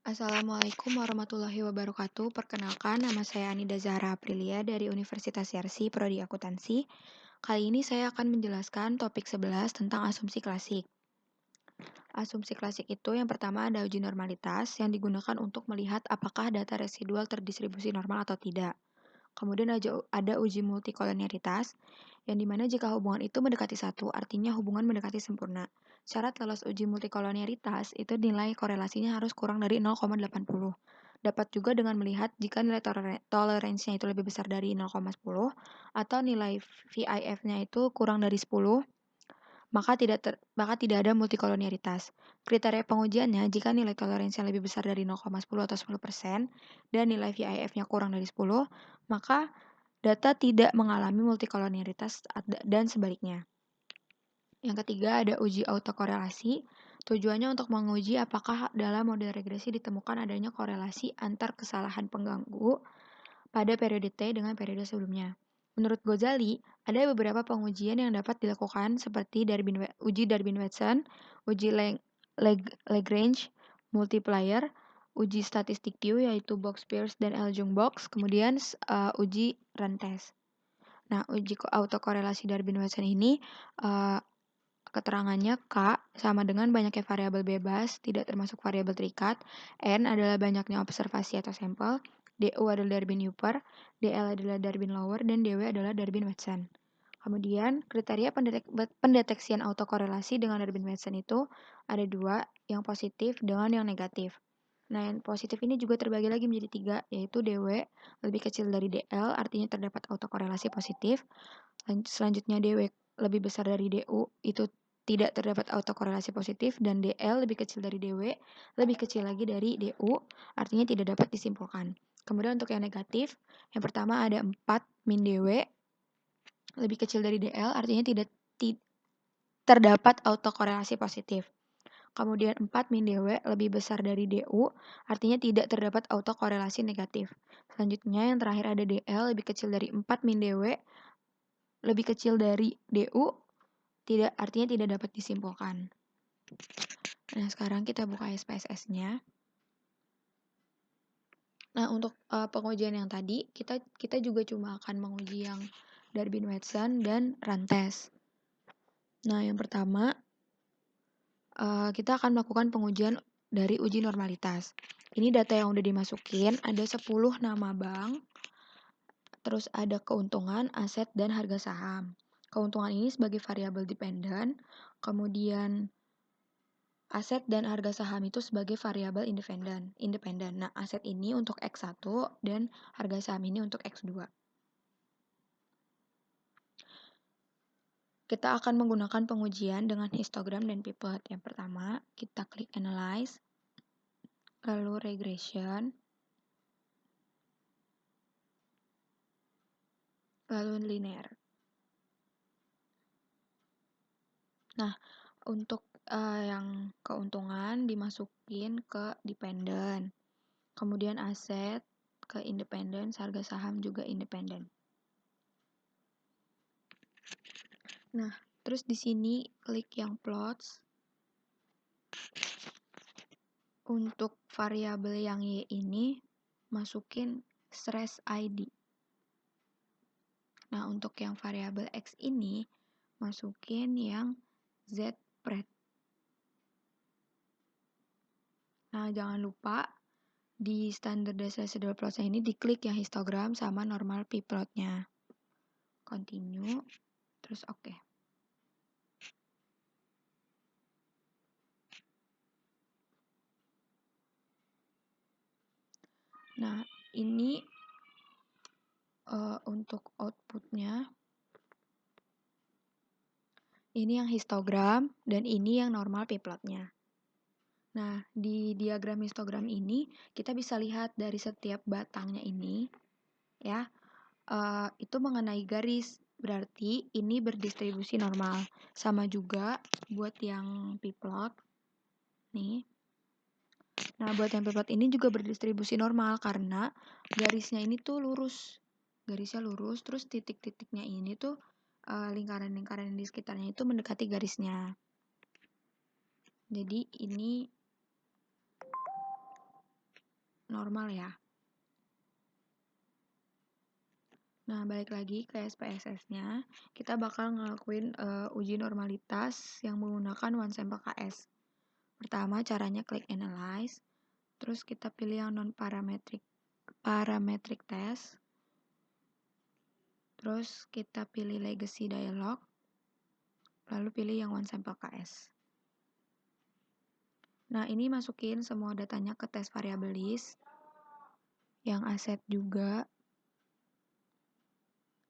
Assalamualaikum warahmatullahi wabarakatuh. Perkenalkan, nama saya Anida Zahra Aprilia dari Universitas Yarsi, Prodi Akuntansi. Kali ini saya akan menjelaskan topik 11 tentang asumsi klasik. Asumsi klasik itu yang pertama ada uji normalitas yang digunakan untuk melihat apakah data residual terdistribusi normal atau tidak. Kemudian ada uji multikolonialitas, yang dimana jika hubungan itu mendekati satu, artinya hubungan mendekati sempurna. Syarat lolos uji multikolonialitas itu nilai korelasinya harus kurang dari 0,80. Dapat juga dengan melihat jika nilai toleransinya itu lebih besar dari 0,10 atau nilai VIF-nya itu kurang dari 10, maka tidak ada multikolonialitas. Kriteria pengujiannya, jika nilai toleransinya lebih besar dari 0,10 atau 10% dan nilai VIF-nya kurang dari 10, maka data tidak mengalami multikolonialitas dan sebaliknya. Yang ketiga ada uji autokorelasi. Tujuannya untuk menguji apakah dalam model regresi ditemukan adanya korelasi antar kesalahan pengganggu pada periode T dengan periode sebelumnya. Menurut Ghazali, ada beberapa pengujian yang dapat dilakukan seperti uji Darwin-Watson, uji Lagrange multiplier, uji statistik Q yaitu Box-Pierce dan Ljung-Box, kemudian uji Rantes. Nah, uji autokorelasi Darwin-Watson ini keterangannya K sama dengan banyaknya variabel bebas, tidak termasuk variabel terikat. N adalah banyaknya observasi atau sampel. DU adalah Darwin-Upper, DL adalah Darwin-Lower, dan DW adalah Darwin-Watson. Kemudian, kriteria pendeteksian autokorelasi dengan Darwin-Watson itu ada dua, yang positif dengan yang negatif. Nah, yang positif ini juga terbagi lagi menjadi tiga, yaitu DW lebih kecil dari DL, artinya terdapat autokorelasi positif. Selanjutnya DW lebih besar dari DU, itu tidak terdapat autokorelasi positif, dan DL lebih kecil dari DW, lebih kecil lagi dari DU, artinya tidak dapat disimpulkan. Kemudian untuk yang negatif, yang pertama ada 4 min DW, lebih kecil dari DL, artinya tidak terdapat autokorelasi positif. Kemudian 4 min DW lebih besar dari DU, artinya tidak terdapat autokorelasi negatif. Selanjutnya yang terakhir ada DL lebih kecil dari 4 min DW, lebih kecil dari DU, artinya tidak dapat disimpulkan. Nah, sekarang kita buka SPSS-nya. Nah, untuk pengujian yang tadi, kita juga cuma akan menguji yang Darwin-Watson dan Rantes. Nah, yang pertama, kita akan melakukan pengujian dari uji normalitas. Ini data yang udah dimasukin, ada 10 nama bank, terus ada keuntungan, aset, dan harga saham. Keuntungan ini sebagai variabel dependen, kemudian aset dan harga saham itu sebagai variabel independen. Nah, aset ini untuk X1 dan harga saham ini untuk X2. Kita akan menggunakan pengujian dengan histogram dan pivot. Yang pertama, kita klik analyze, lalu regression, lalu linear. Nah, untuk yang keuntungan dimasukin ke dependen. Kemudian aset ke independen, harga saham juga independen. Nah, terus di sini klik yang plots. Untuk variabel yang Y ini masukin stress ID. Nah, untuk yang variabel X ini masukin yang Z spread. Nah, jangan lupa di standardized residual plots ini diklik yang histogram sama normal p-plotnya. Continue, terus oke. Nah, ini untuk outputnya. Ini yang histogram dan ini yang normal p-plotnya. Nah, di diagram histogram ini kita bisa lihat dari setiap batangnya ini, ya, itu mengenai garis. Berarti ini berdistribusi normal. Sama juga buat yang p-plot, nih. Nah, buat yang p-plot ini juga berdistribusi normal karena garisnya ini tuh lurus. Garisnya lurus, terus titik-titiknya ini tuh lingkaran-lingkaran di sekitarnya itu mendekati garisnya. Jadi ini normal ya. Nah, balik lagi ke SPSS-nya, kita bakal ngelakuin uji normalitas yang menggunakan one sample KS. Pertama, caranya klik analyze, terus kita pilih yang parametric test, terus kita pilih legacy dialog, lalu pilih yang one sample KS. Nah, ini masukin semua datanya ke tes variable list, yang aset juga,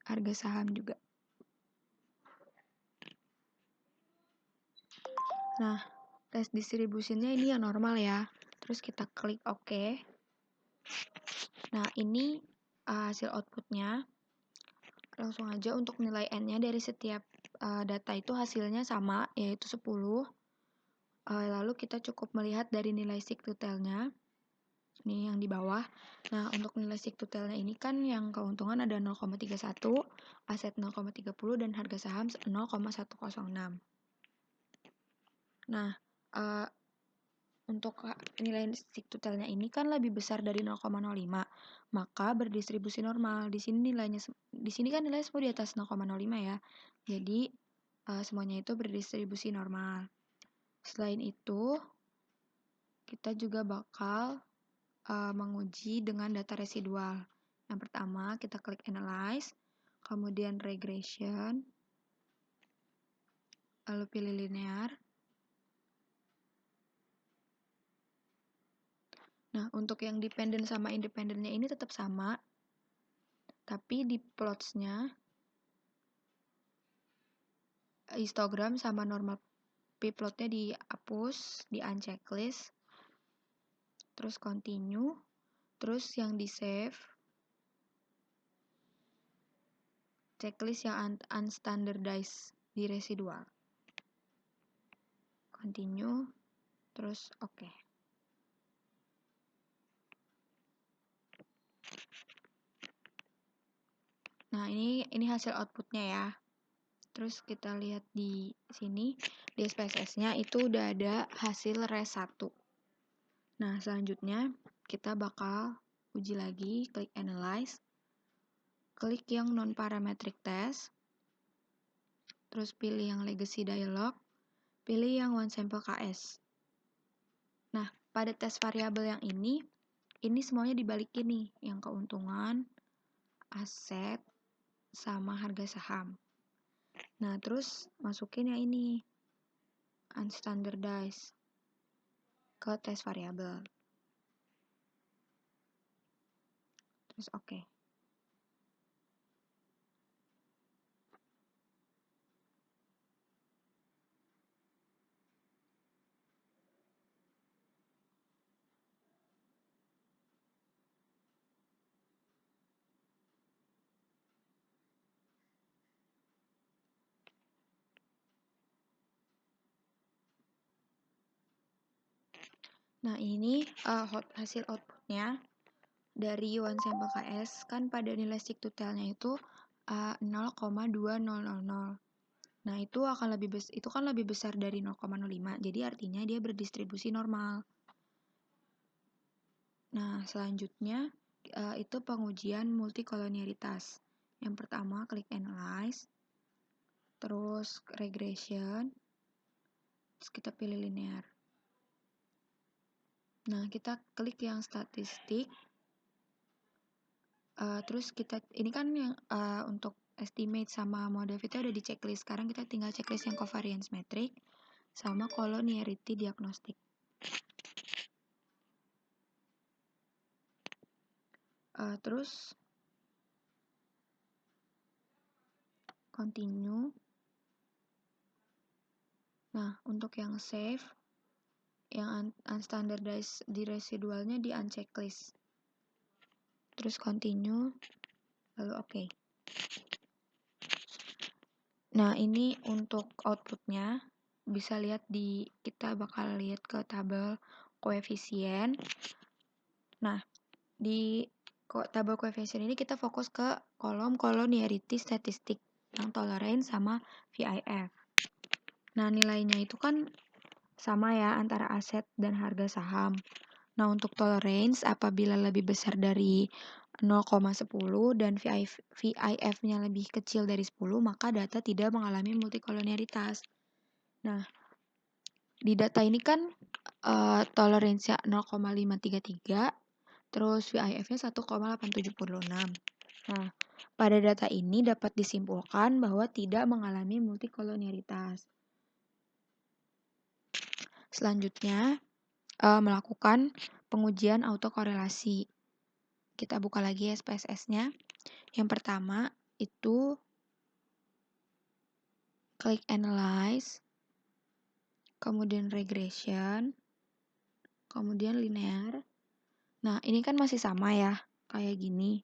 harga saham juga. Nah, tes distribusinya ini yang normal ya. Terus kita klik OK. Nah, ini hasil outputnya. Langsung aja untuk nilai N-nya dari setiap data itu hasilnya sama, yaitu 10. Lalu kita cukup melihat dari nilai sigtotalnya. Ini yang di bawah. Nah, untuk nilai sigtotalnya ini kan yang keuntungan ada 0,31, aset 0,30, dan harga saham 0,106. Nah, untuk nilai sigtotalnya ini kan lebih besar dari 0,05, maka berdistribusi normal. Di sini kan nilainya semua di atas 0,05 ya. Jadi semuanya itu berdistribusi normal. Selain itu, kita juga bakal menguji dengan data residual. Yang pertama, kita klik analyze, kemudian regression, lalu pilih linear. Nah, untuk yang dependent sama independennya ini tetap sama, tapi di plots-nya histogram sama normal p-plotnya dihapus, di unchecklist, terus continue, terus yang di save, checklist yang unstandardized di residual. Continue, terus oke. Nah, ini hasil outputnya ya. Terus kita lihat di sini, di SPSS-nya itu udah ada hasil res 1. Nah, selanjutnya kita bakal uji lagi, klik analyze, klik yang non-parametric test, terus pilih yang legacy dialog, pilih yang one sample KS. Nah, pada tes variabel yang ini semuanya dibalikin nih, yang keuntungan, aset, sama harga saham. Nah, terus masukin yang ini, unstandardized, ke tes variabel. Terus oke. Nah, ini hasil outputnya dari one sample KS kan pada nilai sigtotalnya itu 0,2000. Nah, itu kan lebih besar dari 0,05. Jadi artinya dia berdistribusi normal. Nah, selanjutnya itu pengujian multikolonialitas. Yang pertama klik analyze, terus regression, terus kita pilih linear. Nah, kita klik yang statistik. Terus ini kan yang untuk estimate sama model fit udah di checklist. Sekarang kita tinggal checklist yang covariance metric sama collinearity diagnostic. Terus continue. Nah, untuk yang save, yang unstandardized di residualnya di unchecklist. Terus continue, lalu oke. Nah, ini untuk outputnya bisa lihat kita bakal lihat ke tabel koefisien. Nah, di tabel koefisien ini kita fokus ke kolom collinearity statistik yang tolerance sama VIF. Nah, nilainya itu kan sama ya antara aset dan harga saham. Nah, untuk tolerance apabila lebih besar dari 0,10 dan VIF-nya lebih kecil dari 10, maka data tidak mengalami multikolonialitas. Nah, di data ini kan tolerance-nya 0,533, terus VIF-nya 1,876. Nah, pada data ini dapat disimpulkan bahwa tidak mengalami multikolonialitas. Selanjutnya, melakukan pengujian autokorelasi. Kita buka lagi SPSS-nya. Yang pertama itu klik analyze, kemudian regression, kemudian linear. Nah, ini kan masih sama ya, kayak gini.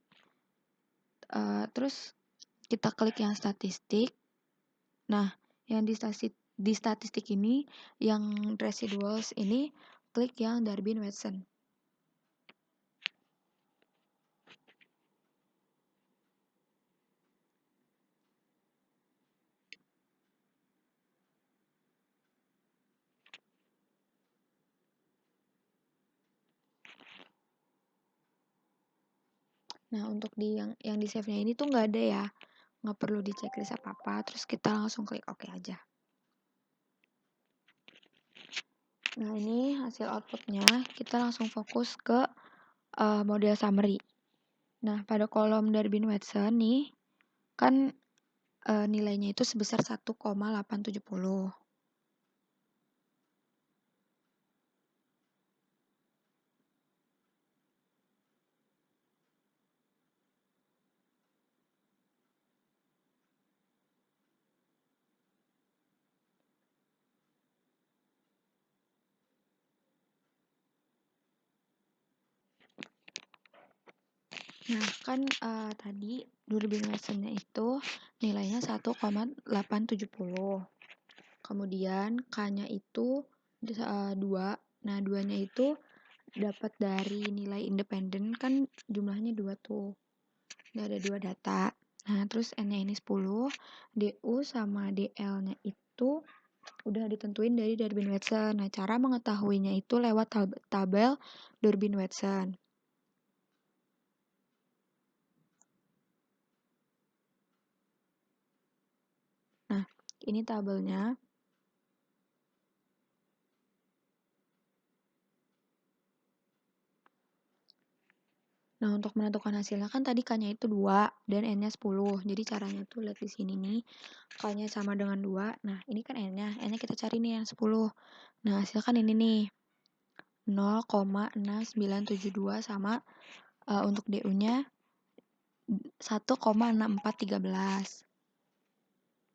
Terus kita klik yang statistik. Nah, yang di statistik ini, yang residuals ini, klik yang Durbin-Watson. Nah, untuk yang di save-nya ini tuh nggak ada ya, nggak perlu di checklist apa-apa, terus kita langsung klik OK aja. Nah, ini hasil outputnya, kita langsung fokus ke model summary. Nah, pada kolom Durbin-Watson nih, kan nilainya itu sebesar 1,870. Nah, kan tadi Durbin-Watsonnya itu nilainya 1,870. Kemudian K-nya itu 2. Nah, 2-nya itu dapat dari nilai independen, kan jumlahnya 2 tuh. Ada 2 data. Nah, terus N-nya ini 10, DU sama DL-nya itu udah ditentuin dari Durbin-Watson. Nah, cara mengetahuinya itu lewat tabel Durbin-Watson. Nah, ini tabelnya. Nah, untuk menentukan hasilnya kan tadi K-nya itu 2 dan N-nya 10. Jadi caranya tuh lihat di sini nih. K-nya sama dengan 2. Nah, ini kan N-nya. N-nya kita cari nih yang 10. Nah, hasil kan ini nih. 0,6972 sama untuk DU-nya 1,6413.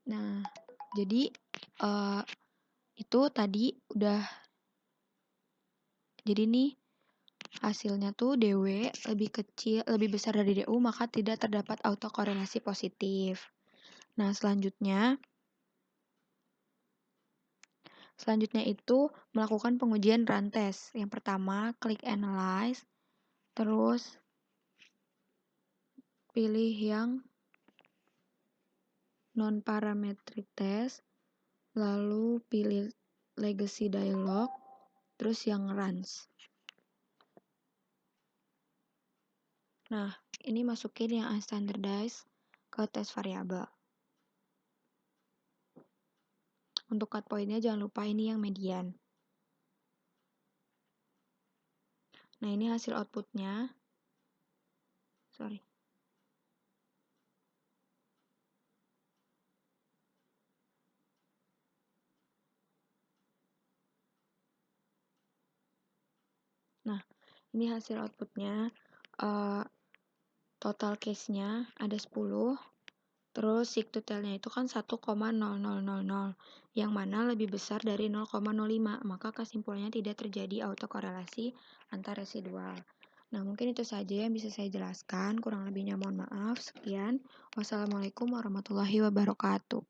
Nah, jadi itu tadi udah, jadi nih hasilnya tuh DW lebih besar dari DU, maka tidak terdapat autokorelasi positif. Nah, selanjutnya itu melakukan pengujian run test. Yang pertama, klik analyze, terus pilih yang non-parametric test, lalu pilih legacy dialog, terus yang runs. Nah, ini masukin yang unstandardized ke tes variabel. Untuk cut point-nya jangan lupa ini yang median. Nah, ini hasil outputnya. Sorry. Nah, ini hasil outputnya. Total case-nya ada 10. Terus sigtutelnya itu kan 1,0000, yang mana lebih besar dari 0,05, maka kesimpulannya tidak terjadi autokorelasi antar residual. Nah, mungkin itu saja yang bisa saya jelaskan, kurang lebihnya mohon maaf. Sekian, wassalamualaikum warahmatullahi wabarakatuh.